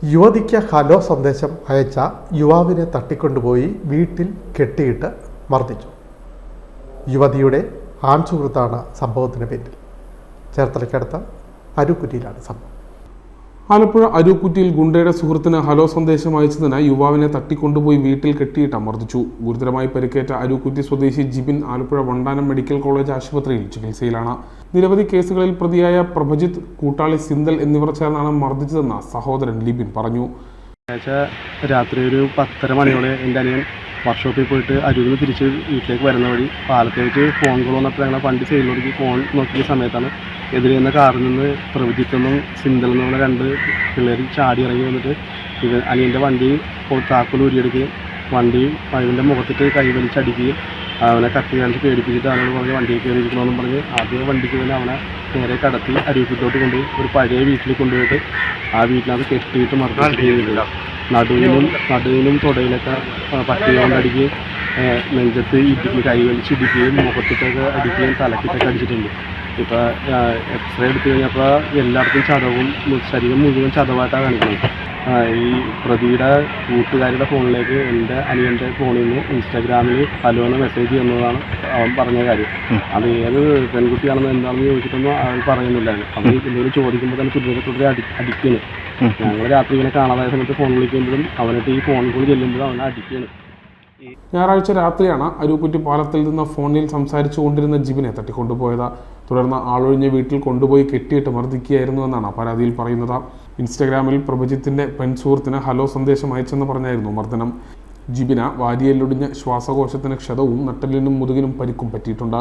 യുവതിക്ക് ഹലോ സന്ദേശം അയച്ച യുവാവിനെ തട്ടിക്കൊണ്ടുപോയി വീട്ടിൽ കെട്ടിയിട്ട് മർദ്ദിച്ചു. യുവതിയുടെ ആൺസുഹൃത്താണ് സംഭവത്തിന് പിന്നിൽ. ചേർത്തലയ്ക്കടുത്ത അരുക്കുറ്റിയിലാണ് സംഭവം. ആലപ്പുഴ അരൂക്കുറ്റിയിൽ ഗുണ്ടയുടെ സുഹൃത്തിന് ഹലോ സന്ദേശം അയച്ചതിന് യുവാവിനെ തട്ടിക്കൊണ്ടുപോയി വീട്ടിൽ കെട്ടിയിട്ട് മർദ്ദിച്ചു. ഗുരുതരമായി പരിക്കേറ്റ അരൂക്കുറ്റി സ്വദേശി ജിബിൻ ആലപ്പുഴ വണ്ടാനം മെഡിക്കൽ കോളേജ് ആശുപത്രിയിൽ ചികിത്സയിലാണ്. നിരവധി കേസുകളിൽ പ്രതിയായ പ്രഭജിത്ത്, കൂട്ടാളി സിന്തൽ എന്നിവർ ചേർന്നാണ് മർദ്ദിച്ചതെന്ന് സഹോദരൻ ലിബിൻ പറഞ്ഞു. രാത്രി ഒരു 10:30 മണിയോടെ എൻ്റെ അനിയൻ വർക്ക്ഷോപ്പിൽ പോയിട്ട് അരൂരിൽ തിരിച്ച് വീട്ടിലേക്ക് വരുന്ന വഴി പാലത്തേക്ക് ഫോൺ കോൾ വന്നപ്പോൾ ഞങ്ങൾ വണ്ടി സൈഡിലേക്ക് ഫോൺ നോക്കിയ സമയത്താണ് എതിരെ നിന്ന് കാറിൽ നിന്ന് പ്രവജിത്തെന്നും സിന്തൽ എന്നുള്ള 2 പിള്ളേർ ചാടി ഇറങ്ങി വന്നിട്ട് അനിയൻ്റെ വണ്ടി താക്കോൽ ഊരിയെടുക്കുകയും വണ്ടി അതിൻ്റെ മുഖത്തിട്ട് കൈവലിച്ചടിക്കുകയും അവനെ കത്തി കാണിച്ച് പേടിപ്പിച്ചിട്ട് അവനോട് പറഞ്ഞ് വണ്ടിയിൽ കയറിയിരിക്കണമെന്നും പറഞ്ഞ് ആദ്യം വണ്ടിക്ക് തന്നെ അവനെ നേരെ കടത്തി അരൂപ്പിലോട്ട് കൊണ്ടുപോയി ഒരു പഴയ വീട്ടിൽ കൊണ്ടുപോയിട്ട് ആ വീട്ടിനകത്ത് കെട്ടിയിട്ട് മർദ്ദിച്ചിട്ട് നടുവിനും തുടയിലൊക്കെ പട്ടി കൊണ്ടടിക്കുകയും നെഞ്ചത്ത് ഇടിക്കുകയും കൈവലിച്ച് ഇടിക്കുകയും മുഖത്തിട്ടൊക്കെ അടിക്കുകയും തലക്കിട്ടൊക്കെ അടിച്ചിട്ടുണ്ട്. ഇപ്പോൾ എക്സ്റേ എടുത്തു കഴിഞ്ഞപ്പോൾ എല്ലായിടത്തും ചതവും ശരീരം മുഴുവൻ ചതവായിട്ടാണ് കാണിക്കുന്നത്. ഈ പ്രതിയുടെ കൂട്ടുകാരുടെ ഫോണിലേക്ക് എൻ്റെ അനിയൻ്റെ ഫോണിൽ നിന്ന് ഇൻസ്റ്റാഗ്രാമിൽ ഹലോ എന്ന മെസ്സേജ് എന്നതാണ് അവൻ പറഞ്ഞ കാര്യം. അത് ഏത് പെൺകുട്ടിയാണെന്ന് എന്താണെന്ന് ചോദിച്ചിട്ടൊന്നും അവൻ പറയുന്നില്ലായിരുന്നു. അവൻ എന്തെങ്കിലും ചോദിക്കുമ്പോൾ തന്നെ തുടരെ അടിക്കുന്നു. ഞങ്ങൾ രാത്രി ഇങ്ങനെ കാണാതായ സമയത്ത് ഫോൺ വിളിക്കുമ്പോഴും അവനായിട്ട് ഈ ഫോൺ കോൾ ചെല്ലുമ്പോഴും അവനെ അടിക്കുന്നു. ഞായറാഴ്ച രാത്രിയാണ് അരൂക്കുറ്റി പാലത്തിൽ നിന്ന് ഫോണിൽ സംസാരിച്ചു കൊണ്ടിരുന്ന ജിബിനെ തട്ടിക്കൊണ്ടുപോയത്. തുടർന്ന് ആളൊഴിഞ്ഞ വീട്ടിൽ കൊണ്ടുപോയി കെട്ടിയിട്ട് മർദ്ദിക്കുകയായിരുന്നുവെന്നാണ് പരാതിയിൽ പറയുന്നത്. ഇൻസ്റ്റഗ്രാമിൽ പ്രഭജിത്തിന്റെ പെൺസുഹൃത്തിന് ഹലോ സന്ദേശം അയച്ചെന്ന് പറഞ്ഞായിരുന്നു മർദ്ദനം. ജിബിന് വാരിയെല്ലൊടിഞ്ഞ ശ്വാസകോശത്തിന് ക്ഷതവും നട്ടെല്ലിനും മുതുകിനും പരിക്കും പറ്റിയിട്ടുണ്ട്.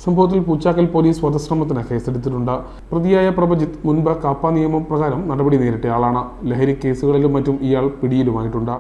സംഭവത്തിൽ പൂച്ചാക്കൽ പോലീസ് വധശ്രമത്തിന് കേസെടുത്തിട്ടുണ്ട്. പ്രതിയായ പ്രഭജിത്ത് മുൻപ് കാപ്പ നിയമപ്രകാരം നടപടി നേരിട്ടയാളാണ്. ലഹരി കേസുകളിലും മറ്റും ഇയാൾ പിടിയിലുമായിട്ടുണ്ട്.